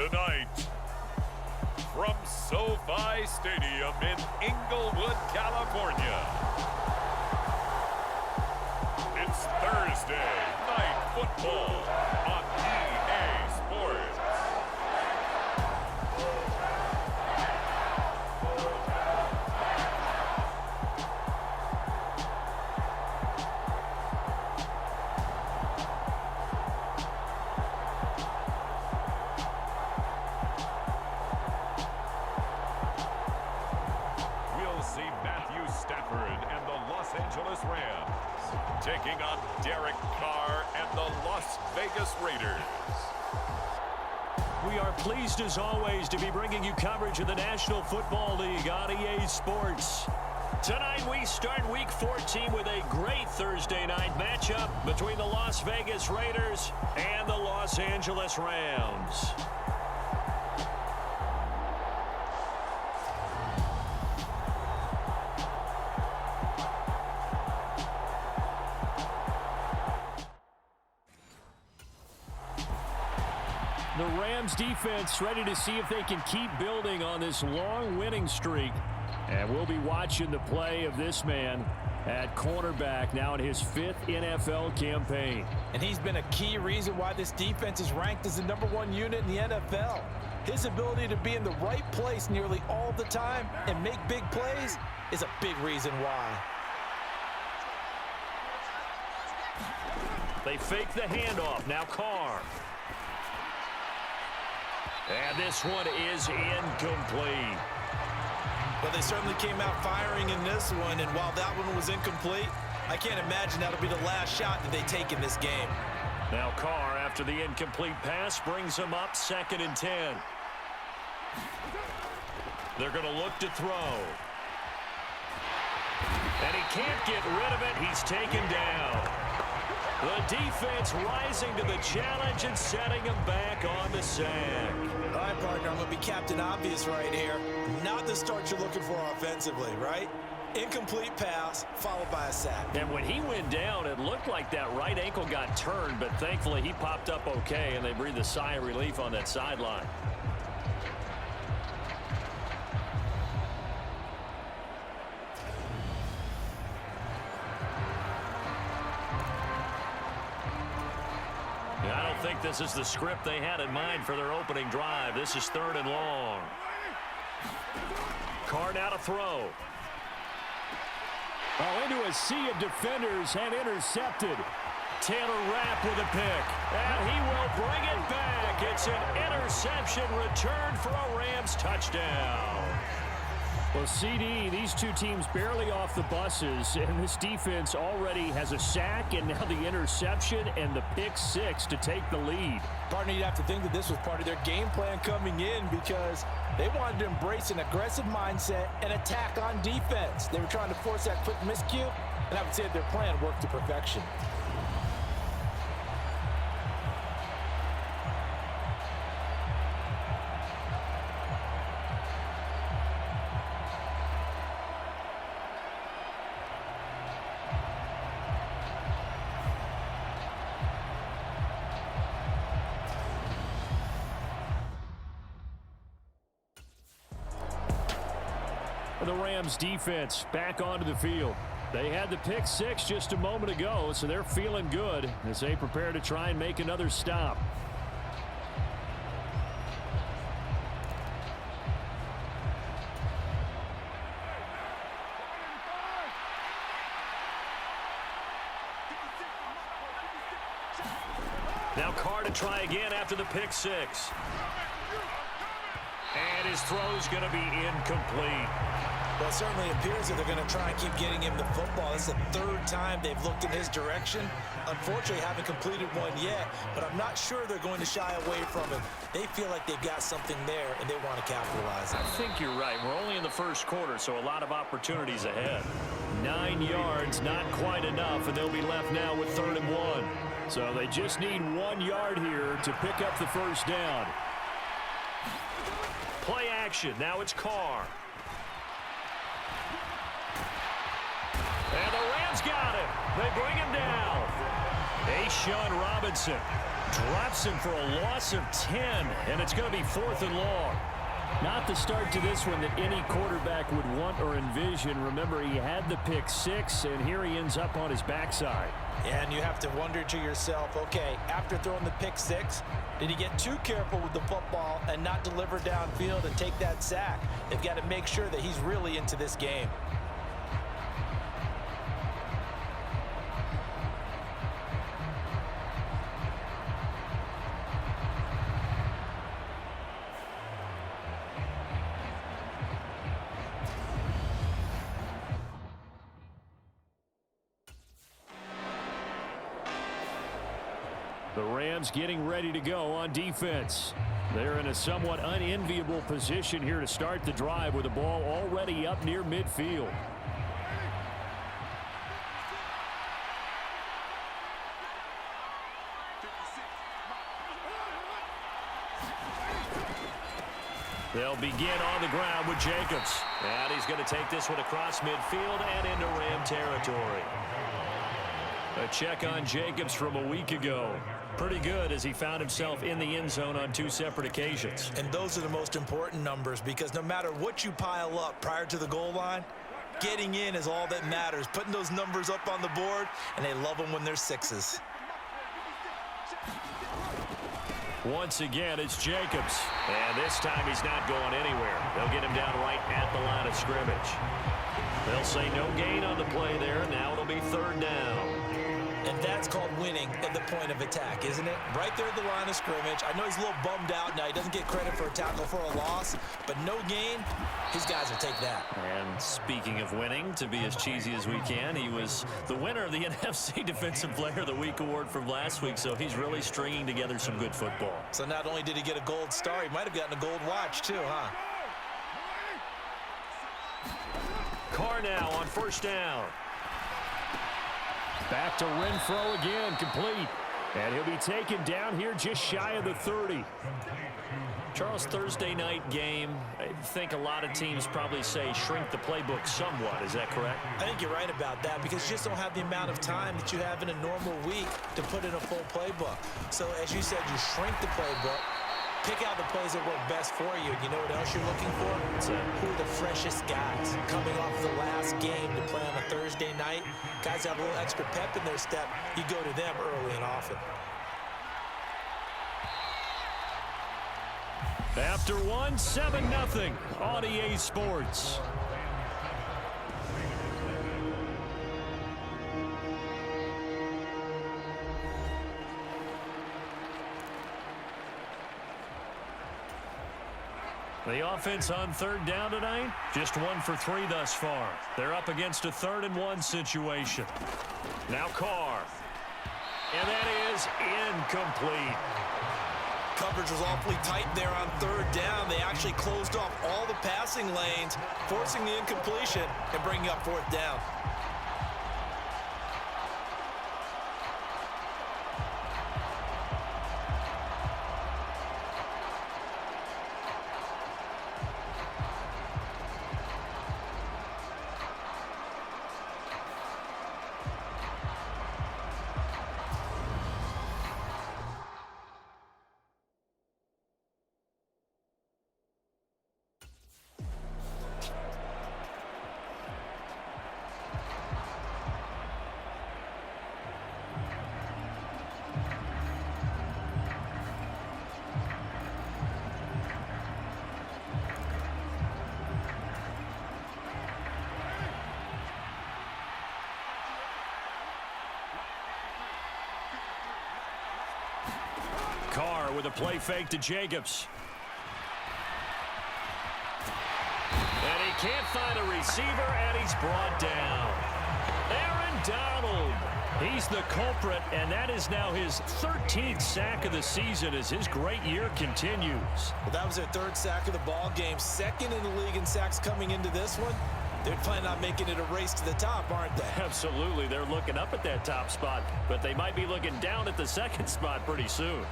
Tonight, from SoFi Stadium in Inglewood, California, it's Thursday Night Football on EA Sports. Rams taking on Derek Carr and the Las Vegas Raiders. We are pleased as always to be bringing you coverage of the National Football League on EA Sports. Tonight we start Week 14 with a great Thursday night matchup between the Las Vegas Raiders and the Los Angeles Rams. The Rams defense ready to see if they can keep building on this long winning streak. And we'll be watching the play of this man at cornerback now in his 5th NFL campaign. And he's been a key reason why this defense is ranked as the #1 unit in the NFL. His ability to be in the right place nearly all the time and make big plays is a big reason why. They fake the handoff. Now Carr. And this one is incomplete. Well, they certainly came out firing in this one, and while that one was incomplete, I can't imagine that'll be the last shot that they take in this game. Now Carr, after the incomplete pass, brings him up 2nd and 10. They're going to look to throw. And he can't get rid of it. He's taken down. The defense rising to the challenge and setting him back on the sack. All right, partner, I'm going to be Captain Obvious right here. Not the start you're looking for offensively, right? Incomplete pass, followed by a sack. And when he went down, it looked like that right ankle got turned, but thankfully he popped up okay, and they breathed a sigh of relief on that sideline. I don't think this is the script they had in mind for their opening drive. This is 3rd and long. Carr now to throw. Oh, into a sea of defenders and intercepted. Taylor Rapp with a pick. And he will bring it back. It's an interception returned for a Rams touchdown. Well, CD, these two teams barely off the buses, and this defense already has a sack and now the interception and the pick 6 to take the lead. Partner, you'd have to think that this was part of their game plan coming in because they wanted to embrace an aggressive mindset and attack on defense. They were trying to force that quick miscue, and I would say that their plan worked to perfection. The Rams defense back onto the field. They had the pick 6 just a moment ago, so they're feeling good as they prepare to try and make another stop. Now Carr to try again after the pick 6. And his throw's going to be incomplete. Well, it certainly appears that they're going to try and keep getting him the football. This is the 3rd time they've looked in his direction. Unfortunately, haven't completed one yet, but I'm not sure they're going to shy away from it. They feel like they've got something there, and they want to capitalize on it. I think you're right. We're only in the 1st quarter, so a lot of opportunities ahead. 9 yards, not quite enough, and they'll be left now with 3rd and 1. So they just need 1 yard here to pick up the 1st down. Play action. Now it's Carr. And the Rams got him. They bring him down. A'Shawn Robinson Drops him for a loss of 10, and it's going to be 4th and long. Not the start to this one that any quarterback would want or envision. Remember, he had the pick 6, and here he ends up on his backside. Yeah, and you have to wonder to yourself, okay, after throwing the pick 6, did he get too careful with the football and not deliver downfield and take that sack? They've got to make sure that he's really into this game. The Rams getting ready to go on defense. They're in a somewhat unenviable position here to start the drive with the ball already up near midfield. They'll begin on the ground with Jacobs. And he's going to take this one across midfield and into Ram territory. A check on Jacobs from a week ago. Pretty good as he found himself in the end zone on 2 separate occasions. And those are the most important numbers because no matter what you pile up prior to the goal line, getting in is all that matters. Putting those numbers up on the board, and they love them when they're 6s. Once again, it's Jacobs. And this time he's not going anywhere. They'll get him down right at the line of scrimmage. They'll say no gain on the play there. Now it'll be 3rd down. And that's called winning at the point of attack, isn't it? Right there at the line of scrimmage. I know he's a little bummed out now. He doesn't get credit for a tackle for a loss, but no gain, his guys will take that. And speaking of winning, to be as cheesy as we can, he was the winner of the NFC Defensive Player of the Week award from last week, so he's really stringing together some good football. So not only did he get a gold star, he might have gotten a gold watch too, huh? Carr now on 1st down. Back to Renfro again, complete. And he'll be taken down here just shy of the 30. Charles, Thursday night game, I think a lot of teams probably say shrink the playbook somewhat. Is that correct? I think you're right about that because you just don't have the amount of time that you have in a normal week to put in a full playbook. So as you said, you shrink the playbook. Pick out the plays that work best for you. You know what else you're looking for? Who are the freshest guys coming off the last game to play on a Thursday night? Guys have a little extra pep in their step. You go to them early and often. After 7-0 on EA Sports. The offense on 3rd down tonight, just 1 for 3 thus far. They're up against a 3rd and 1 situation. Now Carr. And that is incomplete. Coverage was awfully tight there on 3rd down. They actually closed off all the passing lanes, forcing the incompletion and bringing up 4th down. Carr with a play fake to Jacobs. And he can't find a receiver, and he's brought down. Aaron Donald. He's the culprit, and that is now his 13th sack of the season as his great year continues. Well, that was their 3rd sack of the ball game. 2nd in the league in sacks coming into this one. They're planning on making it a race to the top, aren't they? Absolutely. They're looking up at that top spot, but they might be looking down at the 2nd spot pretty soon.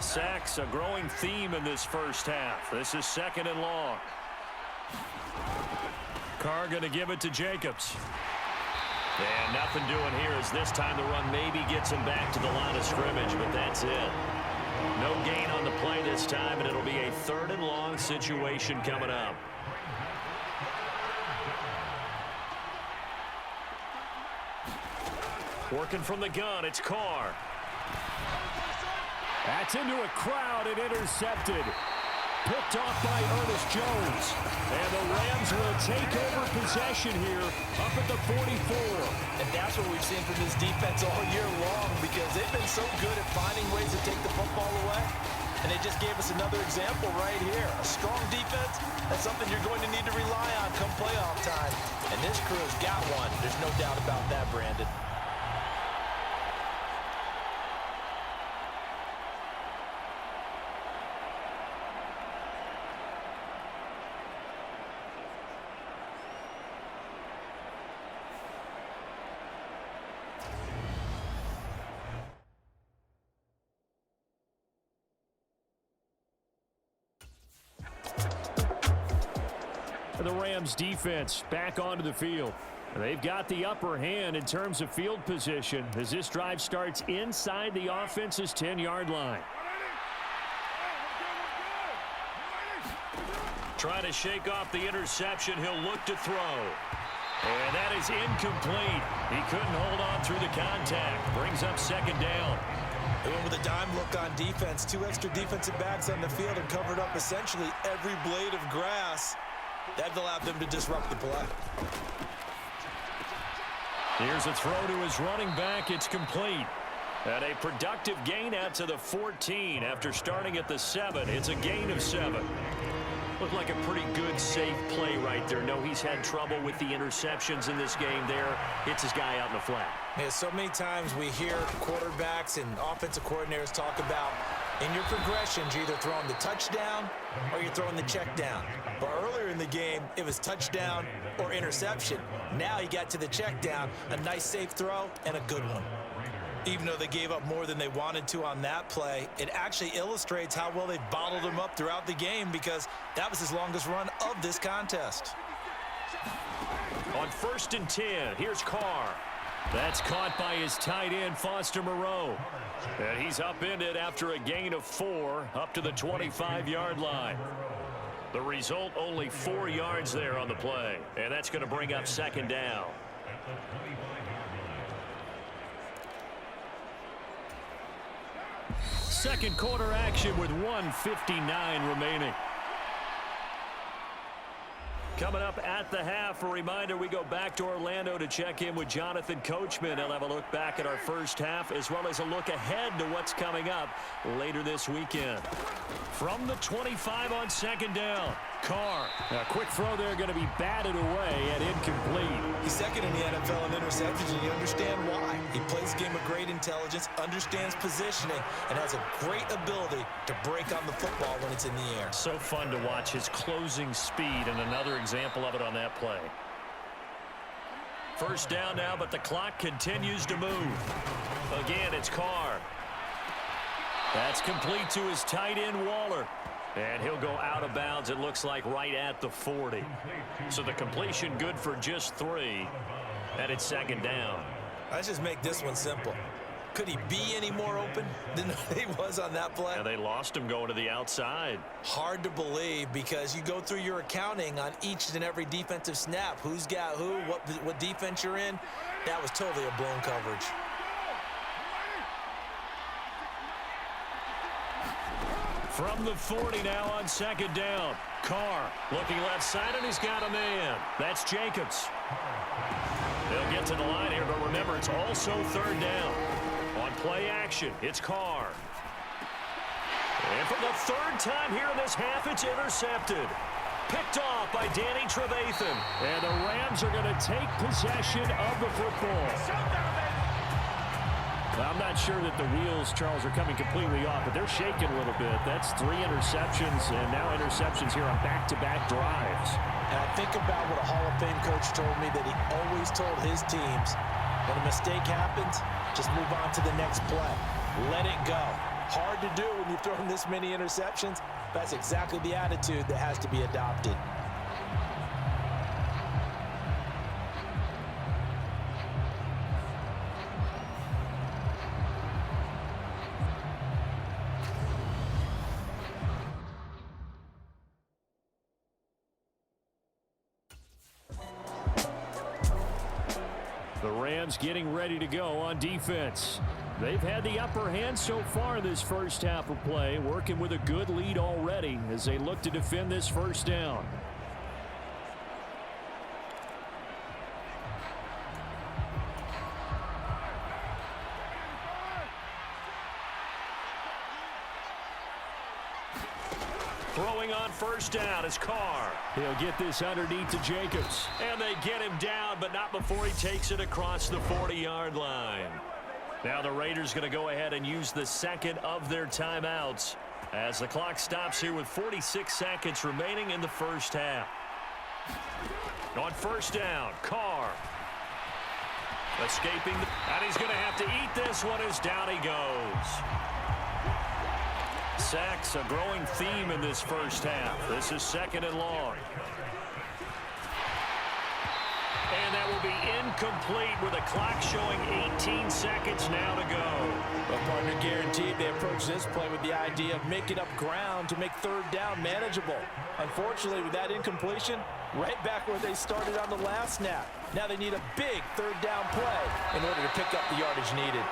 Sacks, a growing theme in this first half. This is 2nd and long. Carr going to give it to Jacobs. And nothing doing here as this time the run maybe gets him back to the line of scrimmage, but that's it. No gain on the play this time, and it'll be a 3rd and long situation coming up. Working from the gun, it's Carr. That's into a crowd and intercepted. Picked off by Ernest Jones. And the Rams will take over possession here up at the 44. And that's what we've seen from this defense all year long, because they've been so good at finding ways to take the football away. And they just gave us another example right here. A strong defense, that's something you're going to need to rely on come playoff time. And this crew's got one. There's no doubt about that, Brandon. The Rams defense back onto the field. They've got the upper hand in terms of field position as this drive starts inside the offense's 10-yard line. Trying to shake off the interception. He'll look to throw. And that is incomplete. He couldn't hold on through the contact. Brings up 2nd down. They went with a dime look on defense. 2 extra defensive backs on the field and covered up essentially every blade of grass. That allowed them to disrupt the play. Here's a throw to his running back. It's complete. And a productive gain out to the 14 after starting at the 7. It's a gain of 7. Looked like a pretty good, safe play right there. No, he's had trouble with the interceptions in this game there. Hits his guy out in the flat. Yeah, so many times we hear quarterbacks and offensive coordinators talk about in your progressions, you're either throwing the touchdown or you're throwing the check down. But earlier in the game, it was touchdown or interception. Now he got to the check down, a nice safe throw, and a good one. Even though they gave up more than they wanted to on that play, it actually illustrates how well they bottled him up throughout the game, because that was his longest run of this contest. On 1st and 10, here's Carr. That's caught by his tight end, Foster Moreau. And he's upended after a gain of 4 up to the 25-yard line. The result, only 4 yards there on the play. And that's going to bring up 2nd down. Second quarter action with 1:59 remaining. Coming up at the half, a reminder, we go back to Orlando to check in with Jonathan Coachman. He'll have a look back at our first half as well as a look ahead to what's coming up later this weekend. From the 25 on 2nd down, Carr. A quick throw there going to be batted away and incomplete. He's 2nd in the NFL in interceptions, and you understand why. He plays a game of great intelligence, understands positioning, and has a great ability to break on the football when it's in the air. So fun to watch his closing speed, and another example of it on that play. 1st down now, but the clock continues to move. Again, it's Carr. That's complete to his tight end, Waller. And he'll go out of bounds, it looks like, right at the 40. So the completion good for just 3. And it's 2nd down. Let's just make this one simple. Could he be any more open than he was on that play? And they lost him going to the outside. Hard to believe, because you go through your accounting on each and every defensive snap. Who's got who, what defense you're in. That was totally a blown coverage. From the 40 now on 2nd down. Carr looking left side, and he's got a man. That's Jacobs. They'll get to the line here, but remember, it's also 3rd down. On play action, it's Carr. And for the 3rd time here in this half, it's intercepted. Picked off by Danny Trevathan. And the Rams are going to take possession of the football. I'm not sure that the wheels, Charles, are coming completely off, but they're shaking a little bit. That's 3 interceptions, and now interceptions here on back-to-back drives. And I think about what a Hall of Fame coach told me, that he always told his teams, when a mistake happens, just move on to the next play. let it go. Hard to do when you've thrown this many interceptions. That's exactly the attitude that has to be adopted. The Rams getting ready to go on defense. They've had the upper hand so far in this first half of play, working with a good lead already as they look to defend this first down. Throwing on first down is Carr. He'll get this underneath to Jacobs. And they get him down, but not before he takes it across the 40-yard line. Now the Raiders going to go ahead and use the second of their timeouts as the clock stops here with 46 seconds remaining in the first half. On first down, Carr. Escaping, and he's going to have to eat this one as down he goes. Sacks, a growing theme in this first half. This is second and long. And that will be incomplete with a clock showing 18 seconds now to go. Well, partner, guaranteed they approach this play with the idea of making up ground to make third down manageable. Unfortunately, with that incompletion, right back where they started on the last snap. Now they need a big third down play in order to pick up the yardage needed.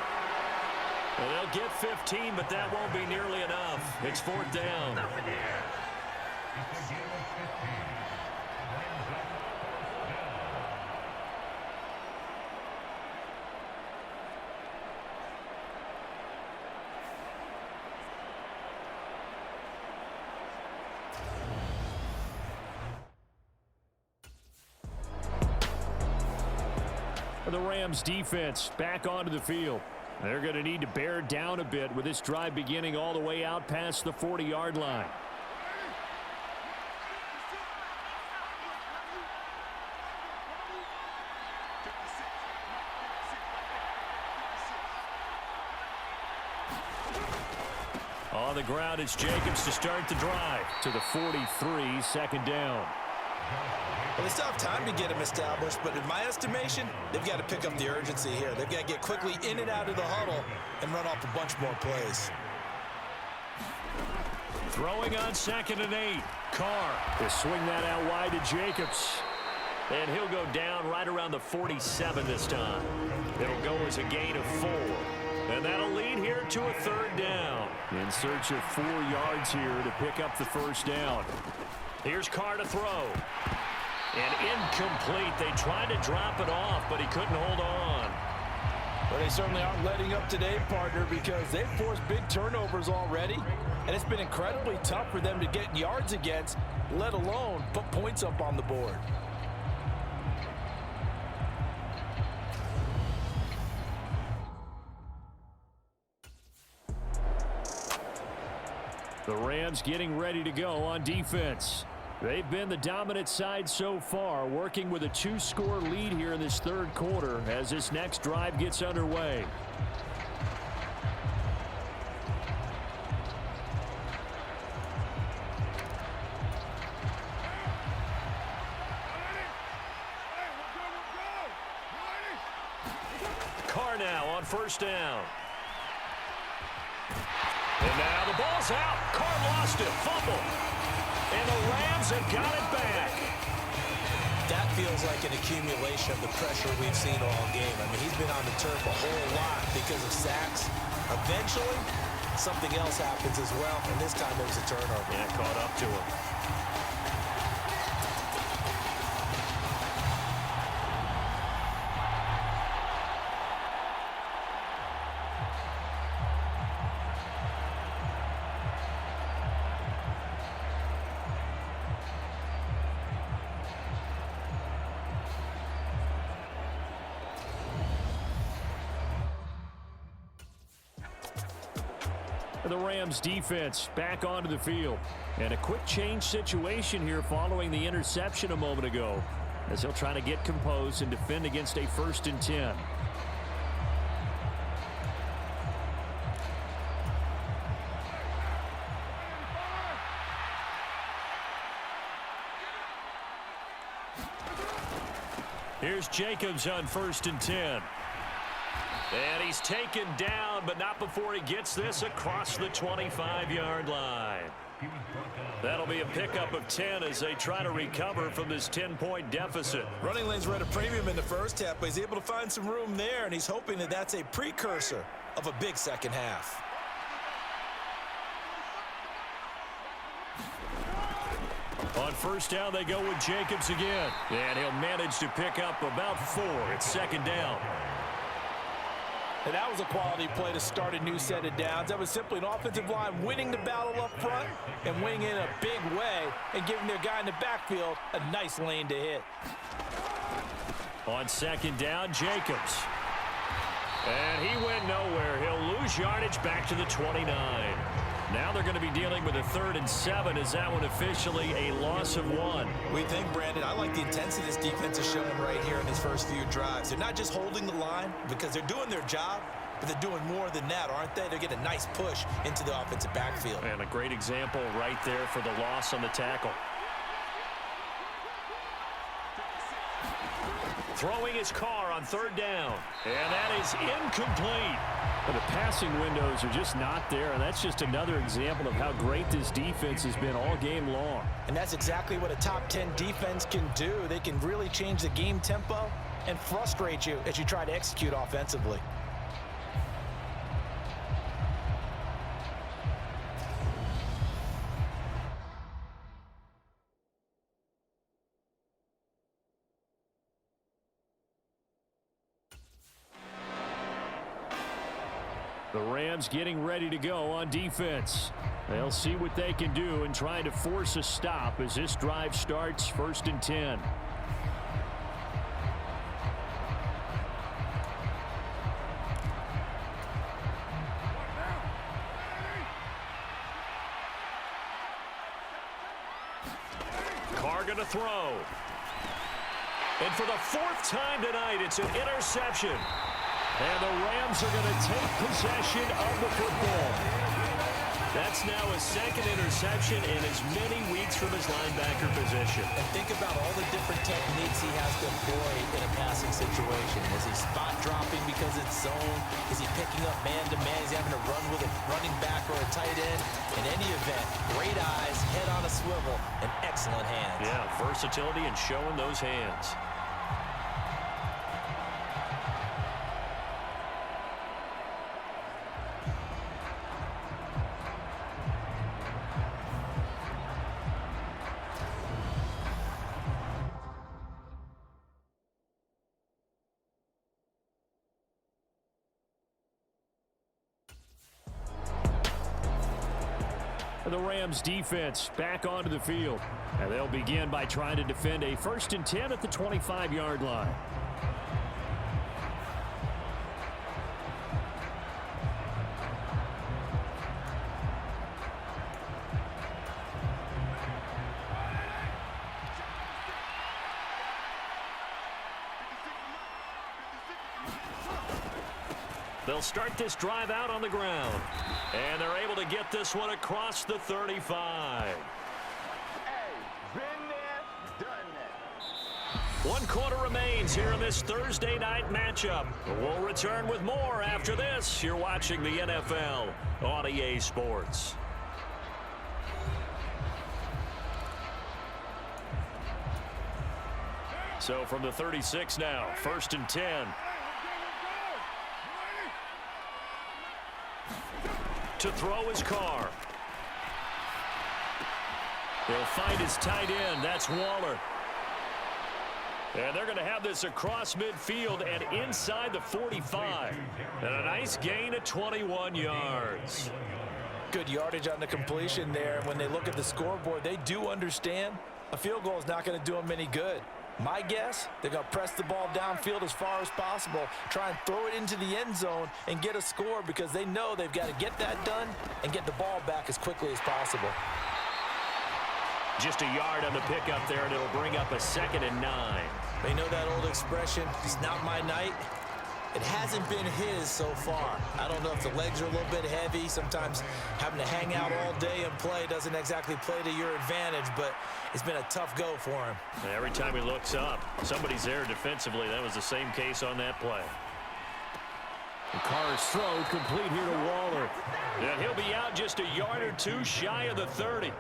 Well, they'll get 15, but that won't be nearly enough. It's fourth down. The Rams defense back onto the field. They're going to need to bear down a bit with this drive beginning all the way out past the 40-yard line. On the ground, it's Jacobs to start the drive to the 43, second down. Well, they still have time to get him established, but in my estimation, they've got to pick up the urgency here. They've got to get quickly in and out of the huddle and run off a bunch more plays. Throwing on second and 8. Carr. To swing that out wide to Jacobs. And he'll go down right around the 47 this time. It'll go as a gain of 4. And that'll lead here to a third down. In search of 4 yards here to pick up the first down. Here's Carr to throw. And incomplete. They tried to drop it off, but he couldn't hold on. Well, they certainly aren't letting up today, partner, because they've forced big turnovers already. And it's been incredibly tough for them to get yards against, let alone put points up on the board. The Rams getting ready to go on defense. They've been the dominant side so far, working with a 2-score lead here in this third quarter as this next drive gets underway. Carr now on first down. And now the ball's out. Carr lost it. Fumble. And the Rams have got it back. That feels like an accumulation of the pressure we've seen all game. I mean, he's been on the turf a whole lot because of sacks. Eventually, something else happens as well, and this time it was a turnover. Yeah, caught up to him. The Rams defense back onto the field. And a quick change situation here following the interception a moment ago, as he'll try to get composed and defend against a 1st and 10. Here's Jacobs on 1st and 10. And he's taken down, but not before he gets this across the 25-yard line. That'll be a pickup of 10 as they try to recover from this 10-point deficit. Running lanes were at a premium in the first half, but he's able to find some room there, and he's hoping that that's a precursor of a big second half. On 1st down, they go with Jacobs again. And he'll manage to pick up about 4. It's 2nd down. And that was a quality play to start a new set of downs. That was simply an offensive line winning the battle up front and winning in a big way and giving their guy in the backfield a nice lane to hit. On 2nd down, Jacobs. And he went nowhere. He'll lose yardage back to the 29. Now they're going to be dealing with a 3rd and 7. Is that one officially a loss of 1? We think, Brandon, I like the intensity this defense is showing right here in these first few drives. They're not just holding the line because they're doing their job, but they're doing more than that, aren't they? They're getting a nice push into the offensive backfield. And a great example right there for the loss on the tackle. Throwing his car on 3rd down. And that is incomplete. Well, the passing windows are just not there, and that's just another example of how great this defense has been all game long. And that's exactly what a top 10 defense can do. They can really change the game tempo and frustrate you as you try to execute offensively. The Rams getting ready to go on defense. They'll see what they can do and trying to force a stop as this drive starts 1st and 10. Carr going to throw. And for the 4th time tonight, it's an interception. And the Rams are going to take possession of the football. That's now a 2nd interception in as many weeks from his linebacker position. And think about all the different techniques he has to employ in a passing situation. Is he spot dropping because it's zone? Is he picking up man-to-man? Is he having to run with a running back or a tight end? In any event, great eyes, head on a swivel, and excellent hands. Yeah, versatility and showing those hands. The Rams defense back onto the field. And they'll begin by trying to defend a 1st and 10 at the 25-yard line. They'll start this drive out on the ground. And they're able to get this one across the 35. One quarter remains here in this Thursday night matchup. We'll return with more after this. You're watching the NFL on EA Sports. So from the 36 now, 1st and 10. To throw his Carr. He'll find his tight end. That's Waller. And they're going to have this across midfield and inside the 45. And a nice gain of 21 yards. Good yardage on the completion there. When they look at the scoreboard, they do understand a field goal is not going to do them any good. My guess, they're going to press the ball downfield as far as possible, try and throw it into the end zone and get a score because they know they've got to get that done and get the ball back as quickly as possible. Just a yard on the pickup there, and it'll bring up a 2nd and 9. They know that old expression, it's not my night. It hasn't been his so far. I don't know if the legs are a little bit heavy. Sometimes having to hang out all day and play doesn't exactly play to your advantage, but it's been a tough go for him. Every time he looks up, somebody's there defensively. That was the same case on that play. The Carr's throw complete here to Waller. And he'll be out just a yard or two shy of the 30.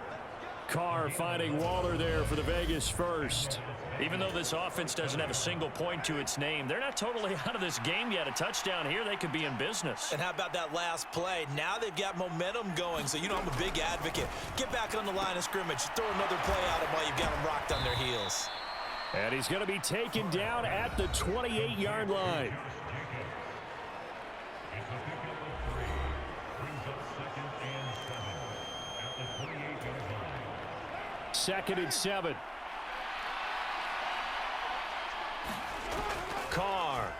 Carr finding Waller there for the Vegas first. Even though this offense doesn't have a single point to its name, they're not totally out of this game yet. A touchdown here, they could be in business. And how about that last play? Now they've got momentum going, so you know I'm a big advocate. Get back on the line of scrimmage. Throw another play at them while you've got them rocked on their heels. And he's going to be taken down at the 28-yard line. Second and 7. Carr.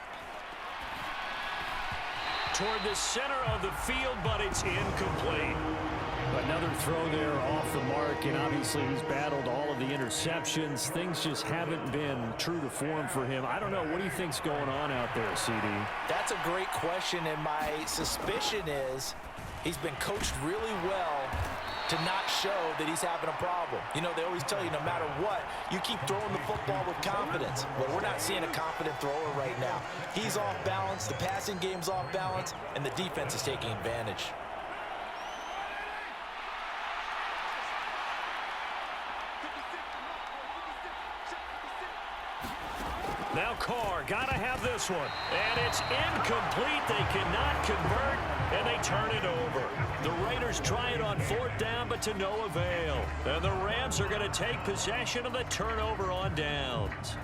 Toward the center of the field, but it's incomplete. Another throw there off the mark, and obviously he's battled all of the interceptions. Things just haven't been true to form for him. I don't know. What do you think's going on out there, CD? That's a great question, and my suspicion is he's been coached really well to not show that he's having a problem. You know, they always tell you no matter what, you keep throwing the football with confidence. Well, we're not seeing a confident thrower right now. He's off balance, the passing game's off balance, and the defense is taking advantage. Now Carr, gotta have this one. And it's incomplete. They cannot convert, and they turn it over. The Raiders try it on 4th down, but to no avail. And the Rams are gonna take possession of the turnover on downs.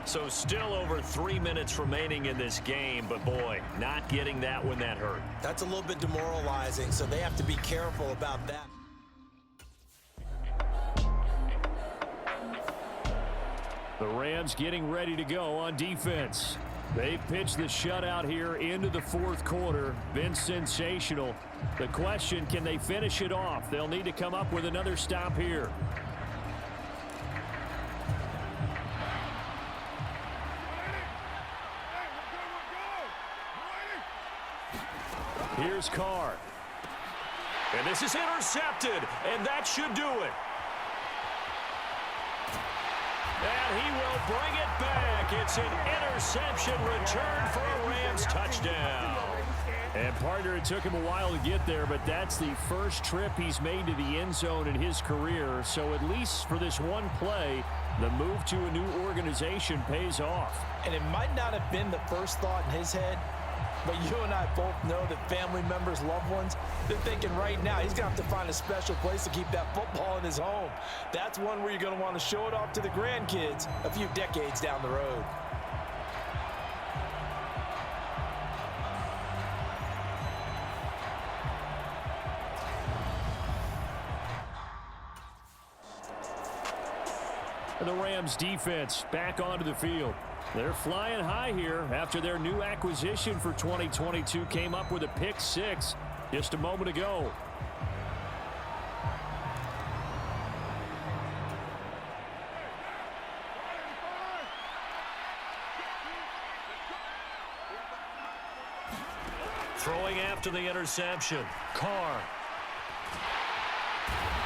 So still over 3 minutes remaining in this game, but boy, not getting that when that hurt. That's a little bit demoralizing, so they have to be careful about that. The Rams getting ready to go on defense. They pitched the shutout here into the 4th quarter. Been sensational. The question, can they finish it off? They'll need to come up with another stop here. Here's Carr. And this is intercepted, and that should do it. And he will bring it back. It's an interception return for a Rams touchdown. And, partner, it took him a while to get there, but that's the first trip he's made to the end zone in his career. So at least for this one play, the move to a new organization pays off. And it might not have been the first thought in his head, but you and I both know that family members, loved ones, they're thinking right now he's going to have to find a special place to keep that football in his home. That's one where you're going to want to show it off to the grandkids a few decades down the road. And the Rams defense back onto the field. They're flying high here after their new acquisition for 2022 came up with a pick 6 just a moment ago. Throwing after the interception. Carr.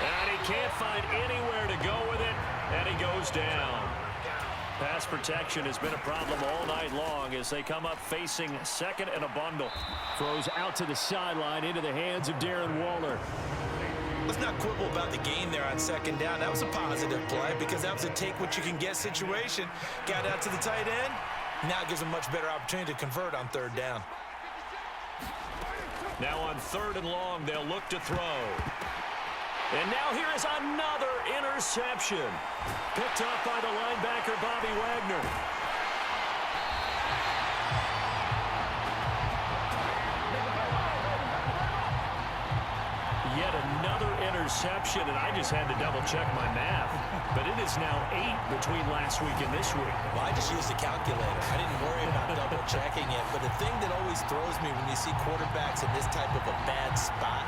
And he can't find anywhere to go with it, and he goes down. Pass protection has been a problem all night long as they come up facing second and a bundle. Throws out to the sideline into the hands of Darren Waller. Let's not quibble about the gain there on 2nd down. That was a positive play because that was a take-what-you-can-get situation. Got out to the tight end. Now it gives them much better opportunity to convert on 3rd down. Now on 3rd and long, they'll look to throw. And now here is another interception. Picked up by the linebacker, Bobby Wagner. Yet another interception, and I just had to double-check my math. But it is now 8 between last week and this week. Well, I just used a calculator. I didn't worry about double-checking it. But the thing that always throws me when you see quarterbacks in this type of a bad spot,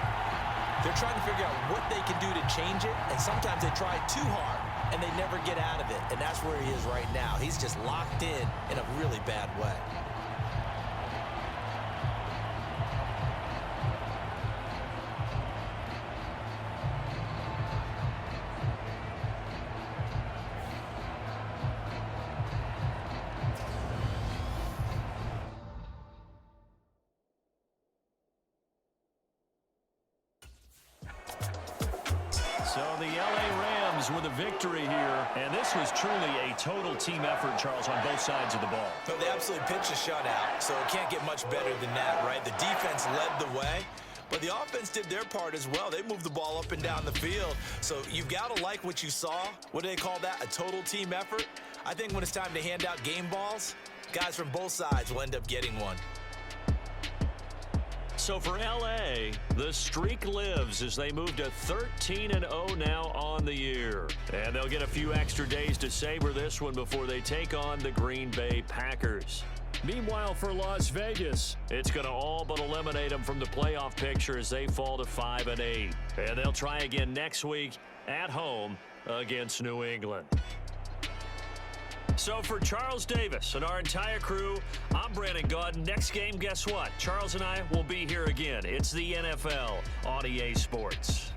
they're trying to figure out what they can do to change it, and sometimes they try too hard, and they never get out of it, and that's where he is right now. He's just locked in a really bad way. So the LA Rams with a victory here. And this was truly a total team effort, Charles, on both sides of the ball. So they absolutely pitched a shutout, so it can't get much better than that, right? The defense led the way, but the offense did their part as well. They moved the ball up and down the field. So you've got to like what you saw. What do they call that? A total team effort? I think when it's time to hand out game balls, guys from both sides will end up getting one. So for LA, the streak lives as they move to 13-0 now on the year. And they'll get a few extra days to savor this one before they take on the Green Bay Packers. Meanwhile, for Las Vegas, it's going to all but eliminate them from the playoff picture as they fall to 5-8. And they'll try again next week at home against New England. So for Charles Davis and our entire crew, I'm Brandon Gaudin. Next game, guess what? Charles and I will be here again. It's the NFL on EA Sports.